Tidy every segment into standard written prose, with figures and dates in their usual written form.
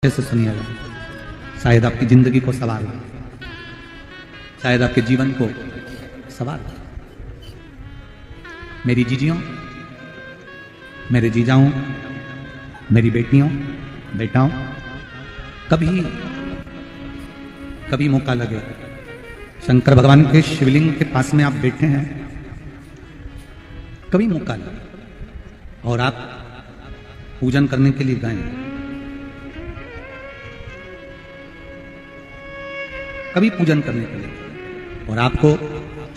से सुनिएगा, शायद आपकी जिंदगी को सवार हो, शायद आपके जीवन को सवार हो। मेरी जीजियों, मेरे जीजाओं, मेरी बेटियों, बेटाओं, कभी मौका लगे, शंकर भगवान के शिवलिंग के पास में आप बैठे हैं, कभी मौका लगे और आप पूजन करने के लिए गए, कभी पूजन करने के लिए, और आपको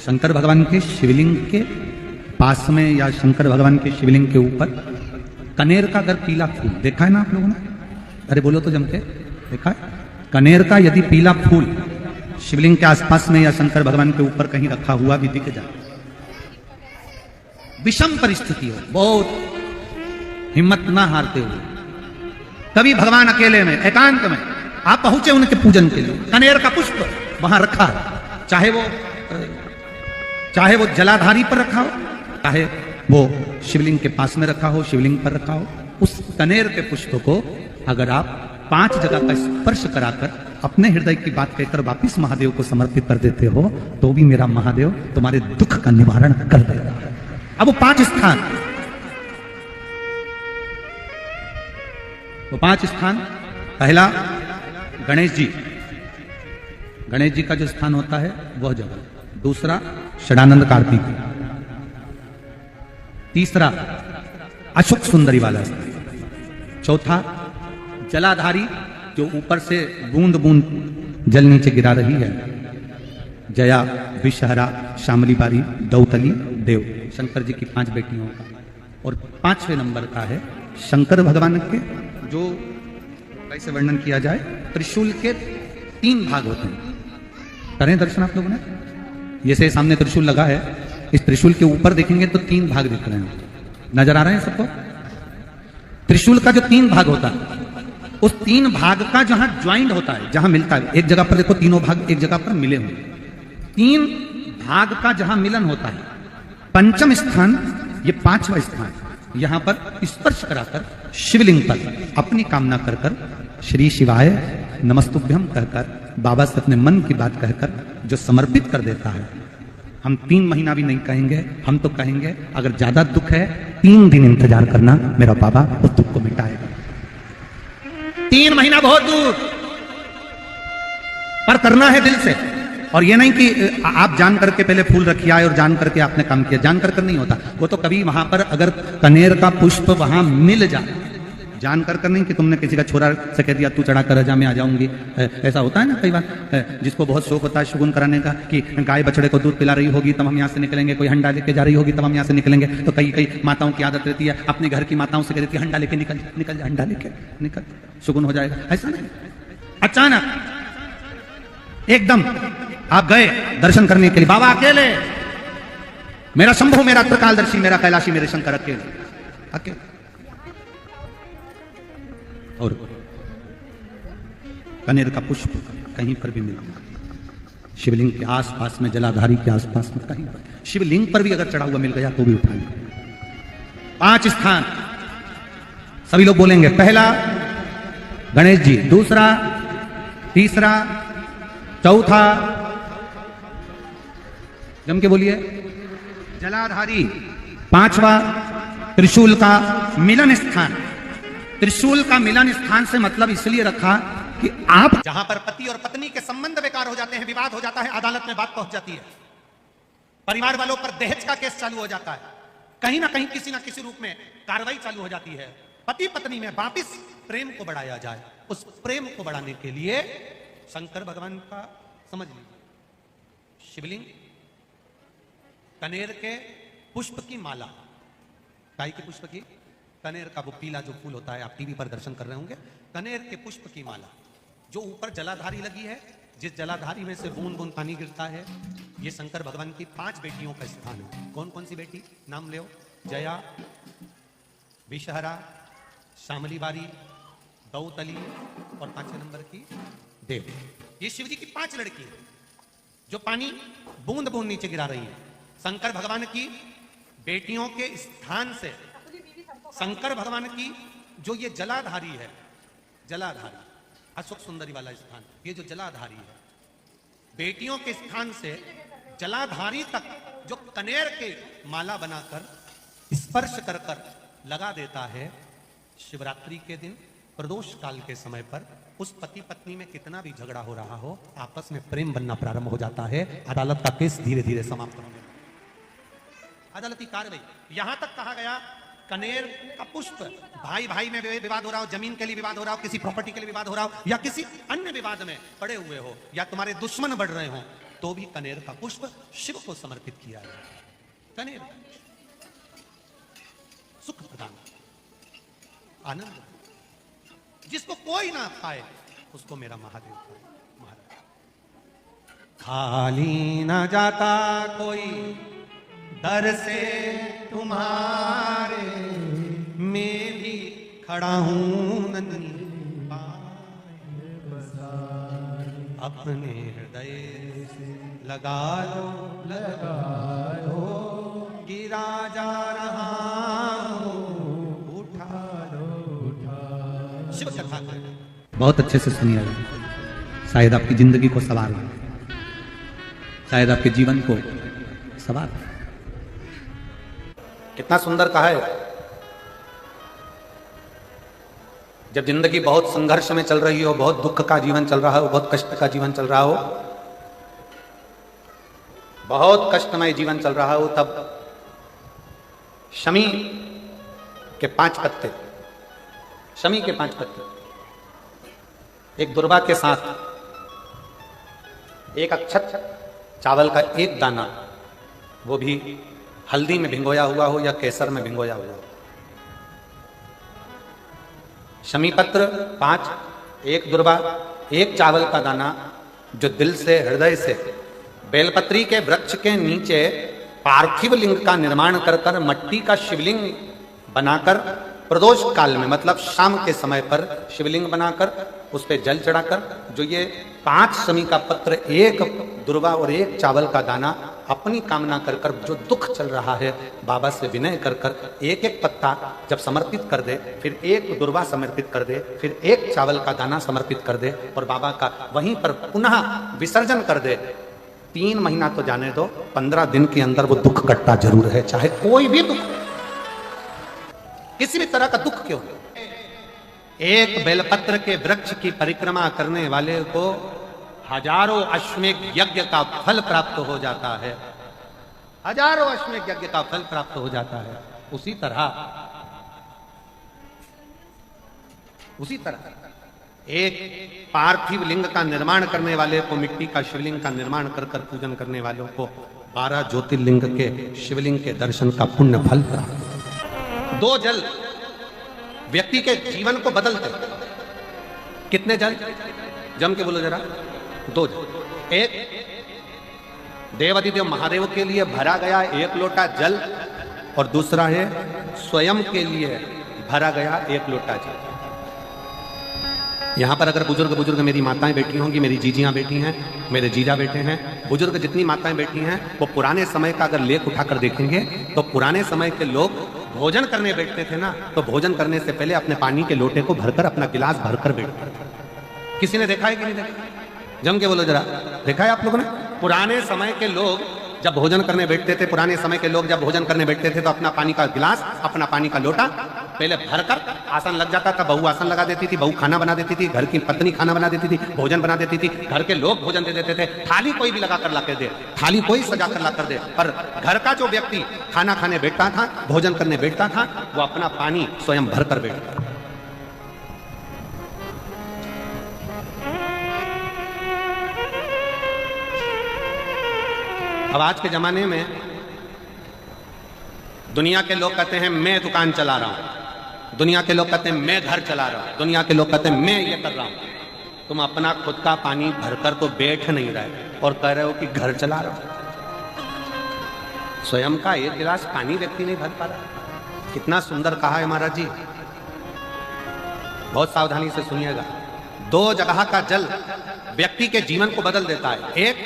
शंकर भगवान के शिवलिंग के पास में या शंकर भगवान के शिवलिंग के ऊपर कनेर का अगर पीला फूल देखा है ना आप लोगों ने, अरे बोलो तो जम के, देखा है? कनेर का यदि पीला फूल शिवलिंग के आसपास में या शंकर भगवान के ऊपर कहीं रखा हुआ भी दिख जाए, विषम परिस्थिति हो, बहुत हिम्मत ना हारते हुए, कभी भगवान अकेले में एकांत में आप पहुंचे उनके पूजन के लिए, कनेर का पुष्प वहां रखा है, चाहे वो जलाधारी पर रखा हो, चाहे वो शिवलिंग के पास में रखा हो, शिवलिंग पर रखा हो, उस कनेर के पुष्प को अगर आप 5 जगह का स्पर्श कराकर अपने हृदय की बात कहकर वापिस महादेव को समर्पित कर देते हो, तो भी मेरा महादेव तुम्हारे दुख का निवारण कर देगा। अब वो 5 स्थान, पहला गणेश जी का जो स्थान होता है वह जगह, दूसरा षडानंद कार्तिक, तीसरा अशोक सुंदरी वाला स्थान, चौथा जलाधारी जो ऊपर से बूंद बूंद जल नीचे गिरा रही है, जया, विषहरा, शामली बारी, दौतली, देव, शंकर जी की 5 बेटियों का, और 5वें नंबर का है शंकर भगवान के, जो कैसे वर्णन किया जाए, त्रिशूल के 3 भाग होते हैं। करें दर्शन आप लोगों ने, जैसे सामने त्रिशूल लगा है, इस त्रिशूल के ऊपर देखेंगे तो 3 भाग दिख रहे हैं, नजर आ रहे हैं सबको? त्रिशूल का जो 3 भाग होता है, उस 3 भाग का जहां ज्वाइंट होता है, जहां मिलता है, एक जगह पर देखो तीनों भाग एक जगह पर मिले हुए, 3 भाग का जहां मिलन होता है, 5वां स्थान, ये 5वां स्थान, यहां पर स्पर्श कराकर शिवलिंग पर अपनी कामना कर श्री शिवाय नमस्तुभ्यम कहकर, बाबा से अपने मन की बात कहकर जो समर्पित कर देता है, हम 3 महीना भी नहीं कहेंगे, हम तो कहेंगे अगर ज्यादा दुख है 3 दिन इंतजार करना, मेरा बाबा उस दुख को मिटाएगा। 3 महीना बहुत दूर, पर करना है दिल से, और ये नहीं कि आप जान करके पहले फूल रखिए और जान करके आपने काम किया, जान कर नहीं होता वो, तो कभी वहां पर अगर कनेर का पुष्प वहां मिल जाए, जान कर नहीं कि तुमने किसी का छोरा से कह दिया तू चढ़ा कर जा मैं आ जाऊंगी, ऐसा होता है ना कई बार, जिसको बहुत शौक होता है शगुन कराने का, कि गाय बछड़े को दूध पिला रही होगी तब हम यहाँ से निकलेंगे, कोई हंडा लेके जा रही होगी तब हम यहाँ से निकलेंगे, तो कई माताओं की आदत रहती है, अपने घर की माताओं से कह देती है हंडा लेके निकल जा, हंडा लेके निकल, शगुन हो जाएगा। ऐसा नहीं, अचानक एकदम आप गए दर्शन करने के लिए, बाबा अकेले, मेरा शंभु, मेरा त्रिकालदर्शी, मेरा कैलाशी, मेरे शंकर अकेले, और कनेर का पुष्प कहीं पर भी मिला, शिवलिंग के आसपास में, जलाधारी के आसपास में कहीं पर, शिवलिंग पर भी अगर चढ़ा हुआ मिल गया तो भी उठाएंगे। 5 स्थान सभी लोग बोलेंगे, पहला गणेश जी, दूसरा, तीसरा, चौथा, जम के बोलिए, जलाधारी, 5वां त्रिशूल का मिलन स्थान। त्रिशूल का मिलन स्थान से मतलब इसलिए रखा कि आप जहां पर पति और पत्नी के संबंध बेकार हो जाते हैं, विवाद हो जाता है, अदालत में बात पहुंच जाती है, परिवार वालों पर दहेज का केस चालू हो जाता है, कहीं ना कहीं किसी ना किसी रूप में कार्रवाई चालू हो जाती है, पति पत्नी में वापिस प्रेम को बढ़ाया जाए, उस प्रेम को बढ़ाने के लिए शंकर भगवान का, समझ लीजिए, शिवलिंग, कनेर के पुष्प की माला, गाय के पुष्प की, कनेर का वो पीला जो फूल होता है, आप टीवी पर दर्शन कर रहे होंगे, कनेर के पुष्प की माला, जो ऊपर जलाधारी लगी है, जिस जलाधारी में से बूंद बूंद पानी गिरता है, ये शंकर भगवान की 5 बेटियों का स्थान है। कौन कौन सी बेटी, नाम ले, जया, विषहरा, शामली बारी, दौतली, और 5वें नंबर की देव। ये शिव जी की 5 लड़की है जो पानी बूंद बूंद नीचे गिरा रही है। शंकर भगवान की बेटियों के स्थान से शंकर भगवान की जो ये जलाधारी है, जलाधारी अशोक सुंदरी वाला स्थान, ये जो जलाधारी है, बेटियों के स्थान से जलाधारी तक जो कनेर के माला बनाकर स्पर्श कर कर लगा देता है, शिवरात्रि के दिन प्रदोष काल के समय पर उस पति पत्नी में कितना भी झगड़ा हो रहा हो, आपस में प्रेम बनना प्रारंभ हो जाता है। अदालत का केस धीरे धीरे समाप्त होने लगता है। अदालती कार्रवाई यहां तक कहा गया, कनेर का पुष्प, भाई भाई में विवाद हो रहा हो, जमीन के लिए विवाद हो रहा हो, किसी प्रॉपर्टी के लिए विवाद हो रहा हो, या किसी अन्य विवाद में पड़े हुए हो, या तुम्हारे दुश्मन बढ़ रहे हो, तो भी कनेर का पुष्प शिव को समर्पित किया जाए। कनेर सुख प्रदान, आनंद, जिसको कोई ना पाए उसको मेरा महादेव महाराज। खाली ना जाता कोई दर से तुम्हारे, मैं भी खड़ा हूं नन्ही अपने हृदय से लगा लो गिरा जा रहा हो, उठा लो शिव कथा बहुत अच्छे से सुनिए, शायद आपकी जिंदगी को सवार, शायद आपके जीवन को सवार। कितना सुंदर कहा है। जब जिंदगी बहुत संघर्ष में चल रही हो, बहुत दुख का जीवन चल रहा हो, बहुत कष्ट का जीवन चल रहा हो, बहुत कष्टमय जीवन चल रहा हो, तब शमी के 5 पत्ते, शमी के 5 पत्ते, एक दुर्वा के साथ एक अक्षत चावल का एक दाना, वो भी हल्दी में भिंगोया हुआ हो या केसर में भिंगोया हुआ हो, शमी पत्र 5, एक दुर्वा, एक चावल का दाना, जो दिल से हृदय से बेलपत्री के वृक्ष के नीचे पार्थिव लिंग का निर्माण कर कर मट्टी का शिवलिंग बनाकर प्रदोष काल में, मतलब शाम के समय पर शिवलिंग बनाकर उस पर जल चढ़ाकर, जो ये 5 शमी का पत्र, एक दुर्वा और एक चावल का दाना, अपनी कामना कर कर, जो दुख चल रहा है बाबा से विनय कर कर एक एक पत्ता जब समर्पित कर दे, फिर एक दुर्वा समर्पित कर दे, फिर एक चावल का दाना समर्पित कर दे और बाबा का वहीं पर पुनः विसर्जन कर दे, 3 महीना तो जाने दो, 15 दिन के अंदर वो दुख कटता जरूर है, चाहे कोई भी दुख, किसी भी तरह का दुख क्यों। एक बेलपत्र के वृक्ष की परिक्रमा करने वाले को हजारों अश्वमेध यज्ञ का फल प्राप्त हो जाता है, हजारों अश्वमेध यज्ञ का फल प्राप्त हो जाता है। उसी तरह एक पार्थिव लिंग का निर्माण करने वाले को, मिट्टी का शिवलिंग का निर्माण कर कर पूजन करने वालों को 12 ज्योतिर्लिंग के शिवलिंग के दर्शन का पुण्य फल प्राप्त। 2 जल व्यक्ति के जीवन को बदलते। कितने जल? जम के बोलो जरा। 2 जल। एक देवाधिदेव महादेव के लिए भरा गया 1 लोटा जल, और दूसरा है स्वयं के लिए भरा गया 1 लोटा जल। यहां पर अगर बुजुर्ग मेरी माताएं बैठी होंगी, मेरी जीजियां बैठी हैं, मेरे जीजा बैठे हैं, बुजुर्ग जितनी माताएं बैठी हैं, वो पुराने समय का अगर लेख उठाकर देखेंगे तो पुराने समय के लोग भोजन करने बैठते थे ना, तो भोजन करने से पहले अपने पानी के लोटे को भरकर, अपना गिलास भरकर बैठते थे। किसी ने देखा है कि नहीं देखा? जम के बोलो जरा, देखा है आप लोगों ने? पुराने समय के लोग जब भोजन करने बैठते थे, पुराने समय के लोग जब भोजन करने बैठते थे, तो अपना पानी का गिलास, अपना पानी का लोटा पहले भरकर, आसन लग जाता था, बहू आसन लगा देती थी, बहू खाना बना देती थी, घर की पत्नी खाना बना देती थी, भोजन बना देती थी, घर के लोग भोजन दे देते थे, थाली कोई भी लगा कर ला कर दे, थाली कोई सजा कर ला कर दे, पर घर का जो व्यक्ति खाना खाने बैठता था, भोजन करने बैठता था, वो अपना पानी स्वयं भरकर बैठता था। अब आज के जमाने में दुनिया के लोग कहते हैं मैं दुकान चला रहा हूं, दुनिया के लोग कहते हैं मैं घर चला रहा हूं, दुनिया के लोग कहते हैं मैं ये कर रहा हूं। तुम अपना खुद का पानी भरकर तो बैठ नहीं रहे और कह रहे हो कि घर चला रहा हूं। स्वयं का 1 गिलास पानी व्यक्ति नहीं भर पा रहा। कितना सुंदर कहा है महाराज जी, बहुत सावधानी से सुनिएगा। 2 जगह का जल व्यक्ति के जीवन को बदल देता है। एक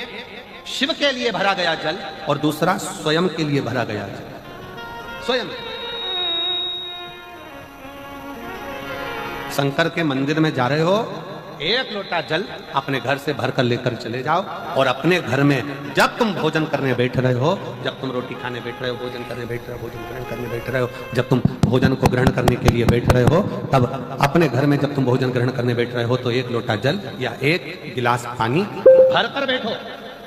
शिव के लिए भरा गया जल, और दूसरा स्वयं के लिए भरा गया जल। स्वयं शंकर के मंदिर में जा रहे हो, एक लोटा जल अपने घर से भरकर लेकर चले जाओ और अपने घर में जब तुम भोजन करने बैठ रहे हो, जब तुम रोटी खाने बैठ रहे हो, भोजन करने बैठ रहे हो, भोजन ग्रहण करने बैठ रहे हो, जब तुम भोजन को ग्रहण करने के लिए बैठ रहे हो, तब अपने घर में जब तुम भोजन ग्रहण करने बैठ रहे हो तो एक लोटा जल या एक गिलास पानी भर कर बैठो।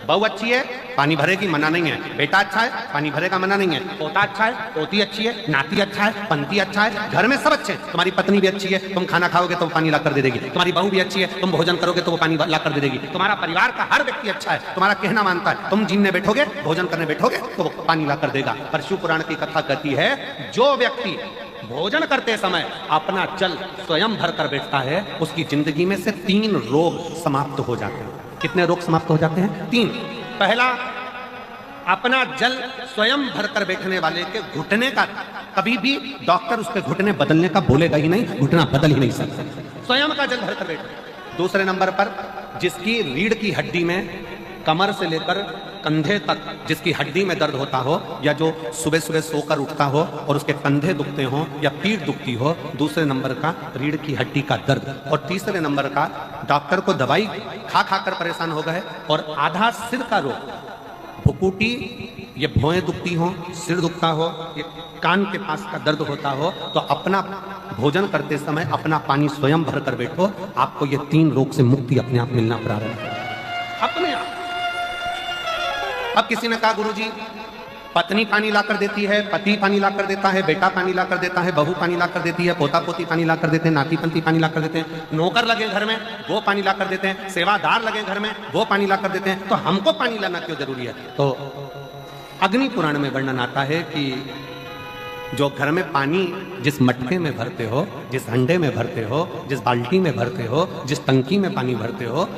बहू अच्छी है, पानी भरेगी, मना नहीं है। बेटा अच्छा है, पानी भरेगा, मना नहीं है। पोता अच्छा है, पोती अच्छी है, नाती अच्छा है, पंती अच्छा है, घर में सब अच्छे हैं। तुम्हारी पत्नी भी अच्छी है, तुम खाना खाओगे तो वो पानी ला कर दे देगी। तुम्हारी बहू भी अच्छी है, तुम भोजन करोगे तो वो पानी ला कर दे देगी। तुम्हारा परिवार का हर व्यक्ति अच्छा है, तुम्हारा कहना मानता है। तुम जीने बैठोगे, भोजन करने बैठोगे तो वो पानी ला कर देगा। पर शिव पुराण की कथा कहती है, जो व्यक्ति भोजन करते समय अपना जल स्वयं भर कर बैठता है, उसकी जिंदगी में से 3 रोग समाप्त हो जाते हैं। कितने रोग समाप्त हो जाते हैं? 3। पहला, अपना जल स्वयं भरकर बैठने वाले के घुटने का कभी भी डॉक्टर उसके घुटने बदलने का बोलेगा ही नहीं, घुटना बदल ही नहीं सकता, स्वयं का जल भरकर बैठे। दूसरे नंबर पर, जिसकी रीढ़ की हड्डी में कमर से लेकर कंधे तक जिसकी हड्डी में दर्द होता हो, या जो सुबह सुबह सोकर उठता हो और उसके कंधे दुखते हो या पीठ दुखती हो। दूसरे नंबर का, रीढ़ की हड्डी का दर्द। और तीसरे नंबर का, डॉक्टर को दवाई खा खा कर परेशान हो गए और आधा सिर का रोग, भुकुटी, ये भौएं दुखती हो, सिर दुखता हो, ये कान के पास का दर्द होता हो, तो अपना भोजन करते समय अपना पानी स्वयं भर कर बैठो। आपको ये 3 रोग से मुक्ति अपने आप मिलना प्रारंभ है, अपने आप। अब किसी ने कहा, गुरुजी पत्नी पानी लाकर देती है, पति पानी लाकर देता है, बेटा पानी लाकर देता है, बहू पानी लाकर देती है, पोता पोती पानी लाकर देते हैं, नाती पंती पानी लाकर देते हैं, नौकर लगे घर में वो पानी लाकर देते हैं, सेवादार लगे घर में वो पानी लाकर देते हैं, तो हमको पानी लाना क्यों जरूरी है? तो अग्नि पुराण में वर्णन आता है कि जो घर में पानी जिस मटके में भरते हो, जिस हंडे में भरते हो, जिस बाल्टी में भरते हो, जिस टंकी में पानी भरते हो,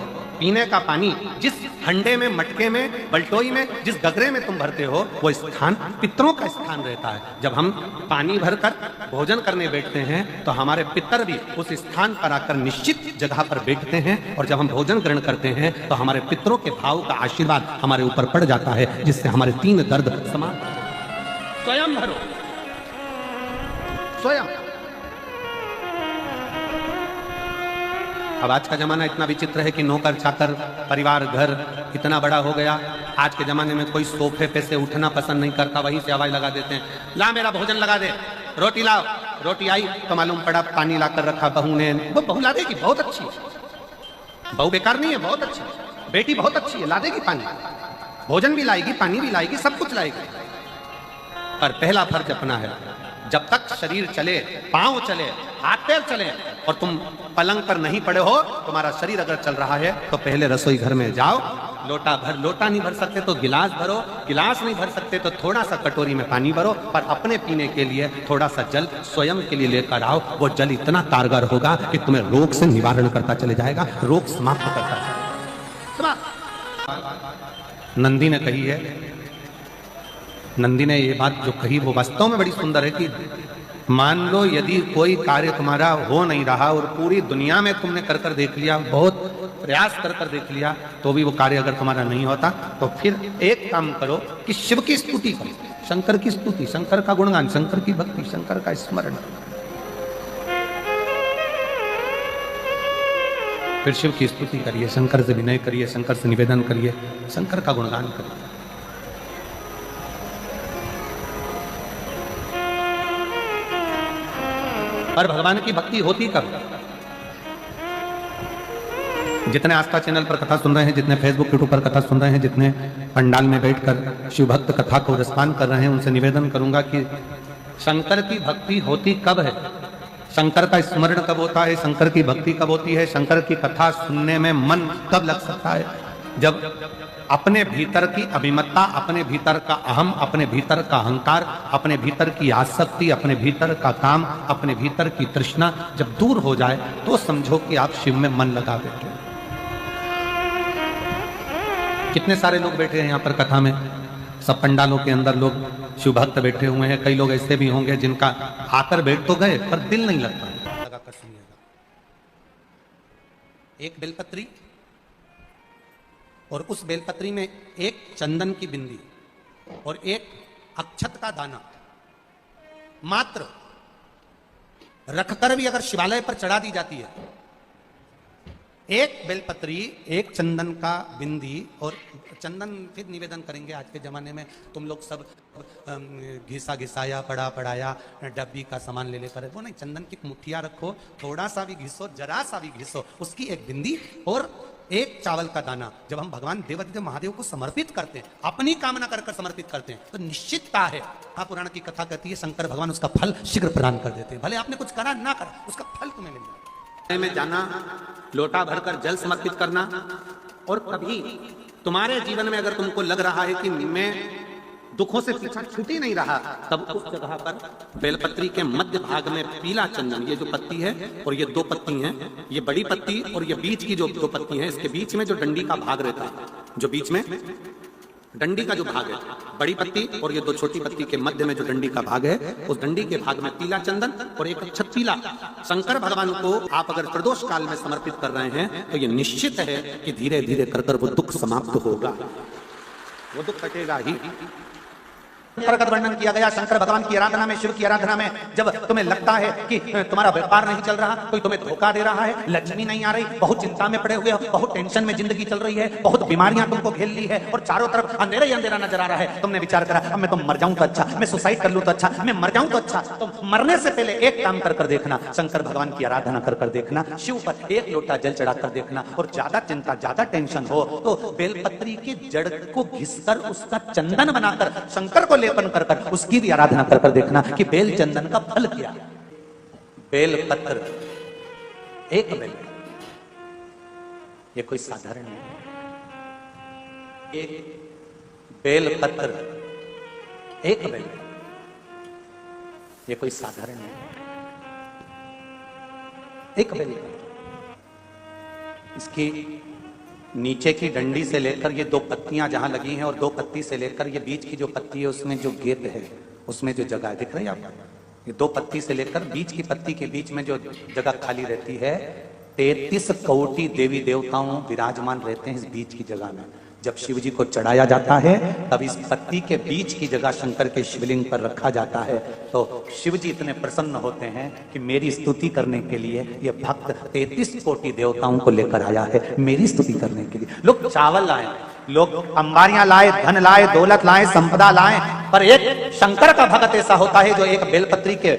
पीने का पानी जिस हंडे में, मटके में, बल्टोई में, जिस गगरे में तुम भरते हो, वो स्थान पितरों का स्थान रहता है। जब हम पानी भरकर भोजन करने बैठते हैं तो हमारे पितर भी उस स्थान पर आकर निश्चित जगह पर बैठते हैं, और जब हम भोजन ग्रहण करते हैं तो हमारे पितरों के भाव का आशीर्वाद हमारे ऊपर पड़ जाता है, जिससे हमारे 3 दर्द समाप्त हो जाते। स्वयं भरो, स्वयं। अब आज का जमाना इतना विचित्र है कि नौकर चाकर, परिवार, घर इतना बड़ा हो गया। आज के जमाने में कोई सोफे पे से उठना पसंद नहीं करता, वहीं से आवाज लगा देते हैं, ला मेरा भोजन लगा दे, रोटी लाओ। रोटी आई तो मालूम पड़ा पानी लाकर रखा बहू ने। वो बहू ला देगी, बहुत अच्छी है, बहू बेकार नहीं है, बहुत अच्छी है, बेटी बहुत अच्छी है, ला देगी पानी, भोजन भी लाएगी, पानी भी लाएगी, सब कुछ लाएगी। पर पहला फर्ज अपना है, जब तक शरीर चले, पांव चले, हाथ पैर चले और तुम पलंग पर नहीं पड़े हो, तुम्हारा शरीर अगर चल रहा है तो पहले रसोई घर में जाओ, लोटा भर, लोटा नहीं भर सकते तो गिलास भरो, गिलास नहीं भर सकते तो थोड़ा सा कटोरी में पानी भरो, पर अपने पीने के लिए थोड़ा सा जल स्वयं के लिए लेकर आओ। वो जल इतना कारगर होगा कि तुम्हें रोग से निवारण करता चले जाएगा, रोग समाप्त करता है। नंदी ने कही है, नंदी ने ये बात जो कही वो वास्तव में बड़ी सुंदर है कि मान लो यदि कोई कार्य तुम्हारा हो नहीं रहा और पूरी दुनिया में तुमने कर कर देख लिया, बहुत प्रयास कर कर देख लिया, तो भी वो कार्य अगर तुम्हारा नहीं होता, तो फिर एक काम करो कि शिव की स्तुति करो, शंकर की स्तुति, शंकर का गुणगान, शंकर की भक्ति, शंकर का स्मरण। फिर शिव की स्तुति करिए, शंकर से विनय करिए, शंकर से निवेदन करिए, शंकर का गुणगान करिए। और भगवान की भक्ति होती कब? जितने आस्था चैनल पर कथा सुन रहे हैं, जितने फेसबुक यूट्यूब पर कथा सुन रहे हैं, जितने पंडाल में बैठकर शिव भक्त कथा को रसपान कर रहे हैं, उनसे निवेदन करूंगा कि शंकर की भक्ति होती कब है, शंकर का स्मरण कब होता है, शंकर की भक्ति कब होती है, शंकर की कथा सुनने में मन कब लग सकता है? जब अपने भीतर की अभिमत्ता, अपने भीतर का अहम, अपने भीतर का अहंकार, अपने भीतर की आसक्ति, अपने भीतर का काम, अपने भीतर की तृष्णा जब दूर हो जाए तो समझो कि आप शिव में मन लगा बैठे। कितने सारे लोग बैठे हैं यहाँ पर कथा में, सब पंडालों के अंदर लोग शिव भक्त बैठे हुए हैं। कई लोग ऐसे भी होंगे जिनका आकर बैठ तो गए पर दिल नहीं लगता। लगाकर सुनिएगा, एक बेलपत्री और उस बेलपत्री में एक चंदन की बिंदी और एक अक्षत का दाना मात्र रखकर भी अगर शिवालय पर चढ़ा दी जाती है, एक बेलपत्री, एक चंदन का बिंदी, और चंदन फिर निवेदन करेंगे। आज के ज़माने में तुम लोग सब घिसा घिसाया, पड़ा पड़ाया, डब्बी का सामान ले लेकर, वो नहीं, चंदन की मुठिया रखो, थोड़ा सा भी घिसो, जरा सा भी घिसो, उसकी एक बिंदी और एक चावल का दाना जब हम भगवान देवादिदेव महादेव को समर्पित करते हैं, अपनी कामना कर कर समर्पित करते हैं, तो निश्चितता है, पुराण की कथा कहती है, शंकर भगवान उसका फल शीघ्र प्रदान कर देते हैं। भले आपने कुछ करा ना करा, उसका फल तुम्हें मिल जाए। में जाना, लोटा भरकर जल समर्पित करना, और कभी तुम्हारे जीवन में अगर तुमको लग रहा है कि मैं दुखों से पीछा छूट ही नहीं रहा, तब उस जगह पर बेलपत्री के मध्य भाग में पीला चंदन, ये जो पत्ती है और ये दो पत्ती हैं, ये बड़ी पत्ती और ये बीच की जो दो पत्ती हैं, इसके बीच में जो डंडी का भाग रहता है, जो बीच में डंडी का जो भाग है, बड़ी पत्ती और ये दो छोटी पत्ती के मध्य में जो डंडी का भाग है, उस डंडी के भाग में पीला चंदन और एक छत्तीला शंकर भगवान को आप अगर प्रदोष काल में समर्पित कर रहे हैं, तो ये निश्चित है कि धीरे धीरे कर वो दुख समाप्त होगा, वो दुख कटेगा ही। का वर्णन किया गया शंकर भगवान की आराधना में, शिव की आराधना में, जब तुम्हें लगता है कि तुम्हारा व्यापार नहीं चल रहा, कोई तुम्हें धोखा दे रहा है, लक्ष्मी नहीं आ रही, बहुत चिंता में पड़े हुए हो, बहुत टेंशन में जिंदगी चल रही है, बहुत बीमारियां तुमको घेर ली है और चारों तरफ अंधेरा ही अंधेरा नजर आ रहा है, तुमने विचार करा अब मैं तो मर जाऊं तो अच्छा, मैं सुसाइड कर लूं तो अच्छा, मैं मर जाऊं तो अच्छा, तो मरने से पहले एक काम कर देखना, शंकर भगवान की आराधना कर देखना, शिव पर एक लोटा जल चढ़ाकर देखना, और ज्यादा चिंता, ज्यादा टेंशन हो तो बेलपत्री की जड़ को घिसकर उसका चंदन बनाकर शंकर को लेपन कर उसकी भी आराधना कर देखना कि बेल चंदन का फल क्या। बेल पत्र, एक बेल, ये कोई साधारण नहीं, एक बेल पत्र, एक बेल, ये कोई साधारण नहीं, एक बेल। इसकी नीचे की डंडी से लेकर ये दो पत्तियां जहां लगी हैं, और दो पत्ती से लेकर ये बीच की जो पत्ती है उसमें जो गेप है, उसमें जो जगह दिख रही है आपको, ये दो पत्ती से लेकर बीच की पत्ती के बीच में जो जगह खाली रहती है, 33 कोटि देवी देवताओं विराजमान रहते हैं इस बीच की जगह में। जब शिव जी को चढ़ाया जाता है तब इस पत्ती के बीच की जगह शंकर के शिवलिंग पर रखा जाता है, तो शिव जी इतने प्रसन्न होते हैं कि मेरी स्तुति करने के लिए ये भक्त 33 कोटि देवताओं को लेकर आया है, मेरी स्तुति करने के लिए। लोग चावल लाए, लोग अंबारियां लाए, धन लाए, दौलत लाए, संपदा लाए, पर एक शंकर का भक्त ऐसा होता है जो एक बेलपत्री के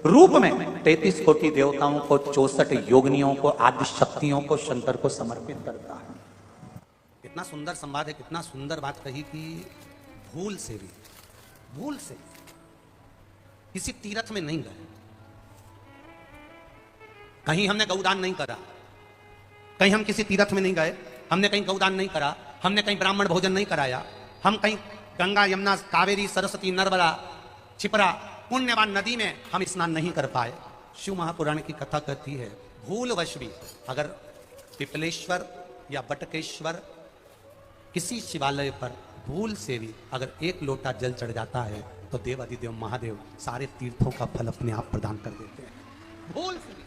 रूप में 33 कोटि देवताओं को, 64 योगिनियों को, आदि शक्तियों को शंकर को समर्पित करता है। कितना सुंदर संवाद है, कितना सुंदर बात कही कि भूल से भी, भूल से किसी तीर्थ में नहीं गए, कहीं हमने गौदान नहीं करा, कहीं हम किसी तीर्थ में नहीं गए, हमने कहीं गौदान नहीं करा, हमने कहीं ब्राह्मण भोजन नहीं कराया, हम कहीं गंगा यमुना कावेरी सरस्वती नर्मदा छिपरा पुण्यवान नदी में हम स्नान नहीं कर पाए। शिव महापुराण की कथा कहती है भूलवश भी अगर पिपलेश्वर या बटकेश्वर किसी शिवालय पर भूल से भी अगर एक लोटा जल चढ़ जाता है तो देवादिदेव महादेव सारे तीर्थों का फल अपने आप प्रदान कर देते हैं। भूल से भी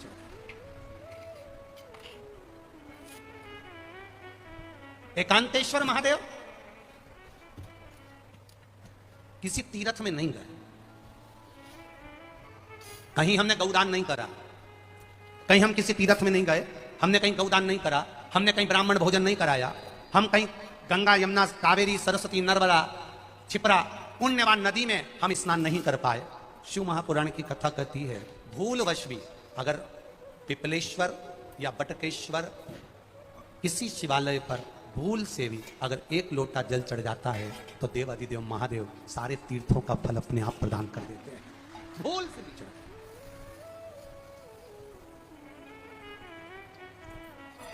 एकांतेश्वर महादेव किसी तीर्थ में नहीं गए, कहीं हमने गौदान नहीं करा, कहीं हम किसी तीर्थ में नहीं गए, हमने कहीं गौदान नहीं करा, हमने कहीं ब्राह्मण भोजन नहीं कराया, हम कहीं गंगा यमुना कावेरी सरस्वती नर्मदा छिपरा पुण्यवान नदी में हम स्नान नहीं कर पाए। शिव महापुराण की कथा कहती है भूलवश भी अगर पिपलेश्वर या बटकेश्वर किसी शिवालय पर भूल से भी अगर एक लोटा जल चढ़ जाता है तो देवादिदेव महादेव सारे तीर्थों का फल अपने आप प्रदान कर देते हैं। भूल से भी चढ़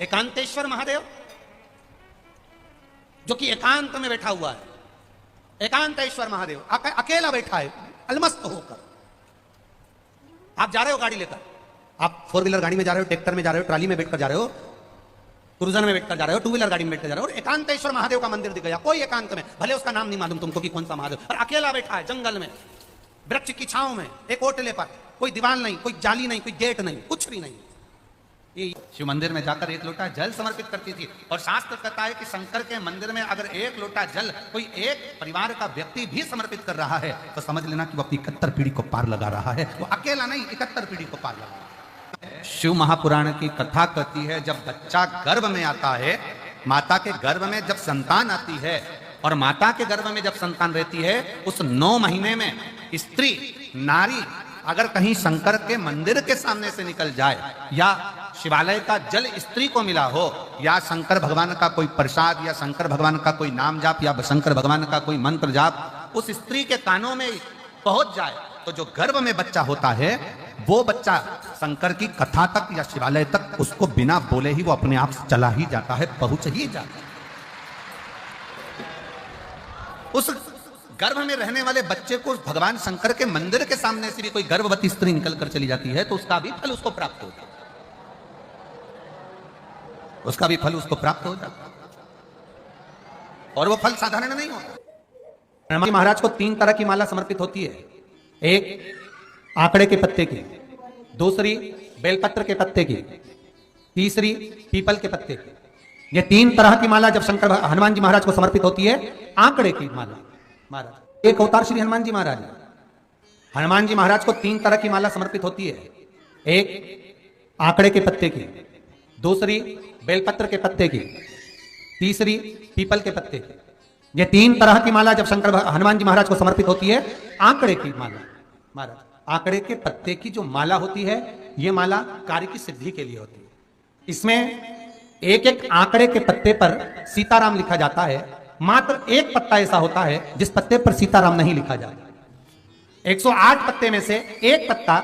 एकांतेश्वर महादेव जो कि एकांत में बैठा हुआ है, एकांतेश्वर महादेव अकेला बैठा है अलमस्त होकर। आप जा रहे हो गाड़ी लेकर, आप 4 व्हीलर गाड़ी में जा रहे हो, ट्रैक्टर में जा रहे हो, ट्राली में बैठकर जा रहे हो, क्रूजर में बैठकर जा रहे हो, 2 व्हीलर गाड़ी में बैठकर जा रहे हो, और एकांतेश्वर महादेव का मंदिर दिख गया, कोई एकांत में, भले उसका नाम नहीं मालूम तुमको कि कौन सा महादेव, और अकेला बैठा है जंगल में, वृक्ष की छांव में, एक ओटले पर, कोई दीवार नहीं, कोई जाली नहीं, कोई गेट नहीं, कुछ भी नहीं। शिव मंदिर में जाकर एक लोटा जल समर्पित करती थी, और शास्त्र कहता है कि शंकर के मंदिर में अगर एक लोटा जल कोई एक परिवार का व्यक्ति भी समर्पित कर रहा है तो समझ लेना कि वो अपनी 71 पीढ़ी को पार लगा रहा है। वो अकेला नहीं, 71 पीढ़ी को पार लगा रहा है। शिव महापुराण की कथा कहती है, जब बच्चा गर्भ में आता है, माता के गर्भ में जब संतान आती है और माता के गर्भ में जब संतान रहती है, उस 9 महीने में स्त्री नारी अगर कहीं शंकर के मंदिर के सामने से निकल जाए, या शिवालय का जल स्त्री को मिला हो, या शंकर भगवान का कोई प्रसाद, या शंकर भगवान का कोई नाम जाप, या शंकर भगवान का कोई मंत्र जाप उस स्त्री के कानों में पहुंच जाए, तो जो गर्भ में बच्चा होता है वो बच्चा शंकर की कथा तक या शिवालय तक उसको बिना बोले ही वो अपने आप चला ही जाता है, पहुंच ही जाता है। उस गर्भ में रहने वाले बच्चे को भगवान शंकर के मंदिर के सामने से भी कोई गर्भवती स्त्री निकल कर चली जाती है तो उसका भी फल उसको प्राप्त होता है, उसका भी फल उसको प्राप्त हो जाता है। और वो फल साधारण नहीं होता। हनुमान महाराज को 3 तरह की माला समर्पित होती है। एक आंकड़े के पत्ते की, दूसरी बेलपत्र के पत्ते की, तीसरी पीपल के पत्ते की। ये 3 तरह की माला जब शंकर हनुमान जी महाराज को समर्पित होती है, आंकड़े की माला महाराज एक अवतार श्री हनुमान जी महाराज, हनुमान जी महाराज को 3 तरह की माला समर्पित होती है। एक आंकड़े के पत्ते की, दूसरी बेलपत्र के पत्ते की, तीसरी पीपल के पत्ते की। ये 3 तरह की माला जब शंकर हनुमान जी महाराज को समर्पित होती है, आंकड़े की माला महाराज, आंकड़े के पत्ते की जो माला होती है, ये माला कार्य की सिद्धि के लिए होती है। इसमें एक एक आंकड़े के पत्ते पर सीताराम लिखा जाता है। मात्र एक पत्ता ऐसा होता है जिस पत्ते पर सीताराम नहीं लिखा जाता। 108 पत्ते में से एक पत्ता,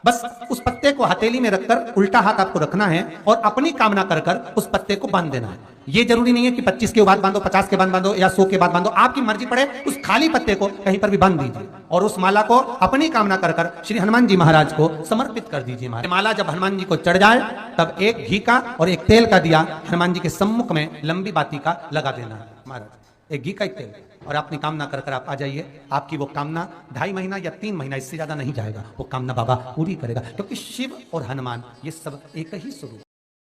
बस उस पत्ते को हथेली में रखकर उल्टा हाथ आपको रखना है और अपनी कामना कर कर उस पत्ते को बांध देना है। ये जरूरी नहीं है कि 25 के बाद बांधो, 50 के बाद बांधो या 100 के बाद बांधो, आपकी मर्जी पड़े। उस खाली पत्ते को कहीं पर भी बांध दीजिए और उस माला को अपनी कामना कर कर श्री हनुमान जी महाराज को समर्पित कर दीजिए। माला जब हनुमान जी को चढ़ जाए तब एक घी का और एक तेल का दिया हनुमान जी के सम्मुख में लंबी बाती का लगा देना है महाराज, एक घी का एक तेल, और अपनी कामना कर कर आप आ जाइए। आपकी वो कामना 2.5 महीना या 3 महीना, इससे ज्यादा नहीं जाएगा, वो कामना बाबा पूरी करेगा। क्योंकि शिव और हनुमान ये सब एक ही स्वरूप।